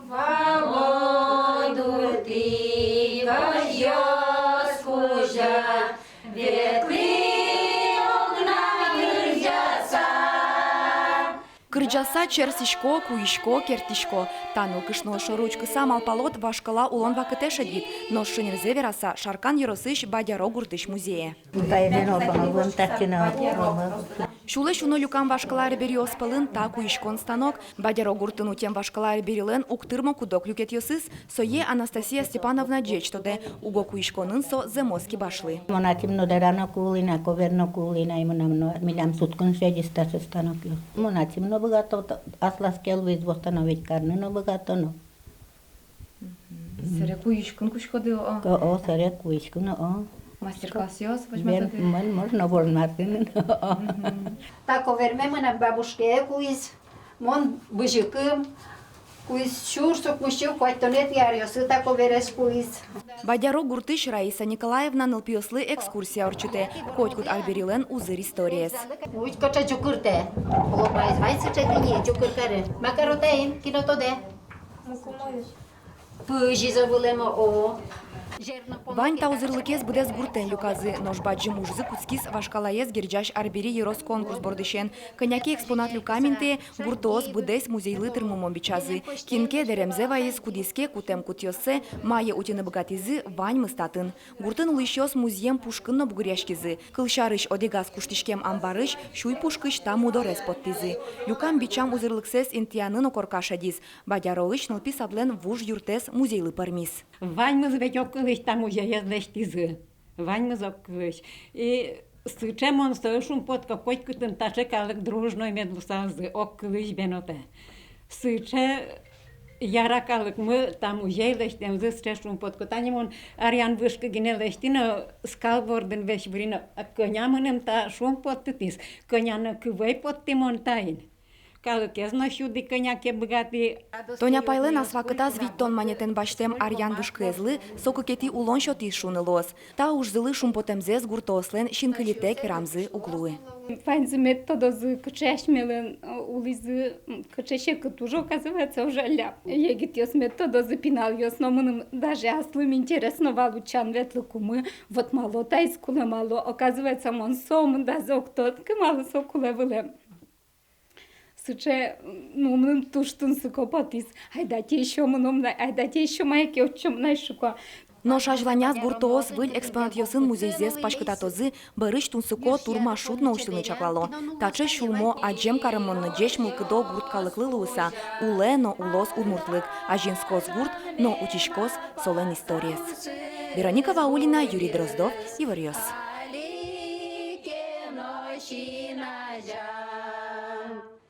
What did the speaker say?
Володу ти вожьёшь кужа, ветлый огна кырджаса. Кырджаса черсишко, куишко, кертишко. Таныл кышно шоручкы самал полот вашкала улон вакыте шедит, но шинерзе вераса шаркан еросыш бадяро гуртыш музее. Шуле шуно люкам вашкаларе бериос пылын та куишкон станок, бадяро гуртыну тем вашкаларе берилен уктырмо кудок люкет йосыз, сое Анастасия Степановна джечтоде, уго куишконын со земоски башлы. Монатимно дерано кулина, коверно кулина, и милям суткон шедиста се станок. Монатимно богато, асласкел визвостановить карнено богато, но. Сере куишкон кушкоды О, сере куишкон, о. Мастер-класс йос, Можно ворнартын. Так оверме на бабушке куиз, мон быжыкым, куиз чурсок мыщу квайтонет ярьосы так оверес куиз. Бадяро гуртыш Раиса Николаевна нылпиослы экскурсия орчуте, котькут арберилен узыр историес. Уйт коча чукырте, полопайз вайсы чатыни чукыркары, макаротейм кинотоде. Пыжи забылемо о. Вань та узырлыкес будес гуртен люказы, нож баджи мужзы куцкис вашкалаес гирджаш арбери ерос конкурс бордышен. Коняки экспонат люкаминте гуртоос будес музейлы тырмумон бичазы. Кинке деремзе вайыз кудиске кутем кутьосе мае утины богатизы вань мыстатын. Гуртын улыщос музеем пушкынно бугуряшкизы. Кылшарыш одегаз куштишкем амбарыш, шуй пушкыш там удорес подтизы. Люкам бичам узырлыксес интиянын окоркашадиз. Бадяролыш нылпи садлен вуж юртес музейлы пармис. Вань мы зведёкылыш там уже ездештизы. Вань мы зокылыш. И сычем он слышим под какой-то там ташекалык дружной медлусазы, окылыш беноте. Сыче яракалык мы там уже лештем зыстрешим под котанем он ариан вышка генелештина скалворден вешбрина. Коня мынем та шум под тытис. Коня на кывай под тимонтайн. Тоня Пайлен асвакыта звиттон манетен баштем арьян вышкызлы, сокыкети улон шоти шунылос. Та уж зылы шумпотемзез гуртослен шинкылитек рамзы углуы. Файнзы методозы кычешмелен улизы кычеше кытужо оказывается уже ляп. Егит ёс методозы пинал ёс, но мыным даже аслым интересно валучан ветлыкумы, вот мало тайскуле мало, оказывается мон сом да зоктот, кымалы сокуле вылем. Сыче, ну, мным туштун сыкопатис, айдате еще мном, айдате еще майки отчем найшука. Но шажланяс гуртоос выль экспонат йосын музейзес пашкытатозы барыш тунсыко турма шут научтыны чаклало. Таче шулмо аджем карымонны джеш мылкыдо гурткалыклы луыса, уле но улос удмуртлык, а женскос гурт, но учишкос солен историес. Вероника Ваулина, Юрий Дроздов, Иварьос.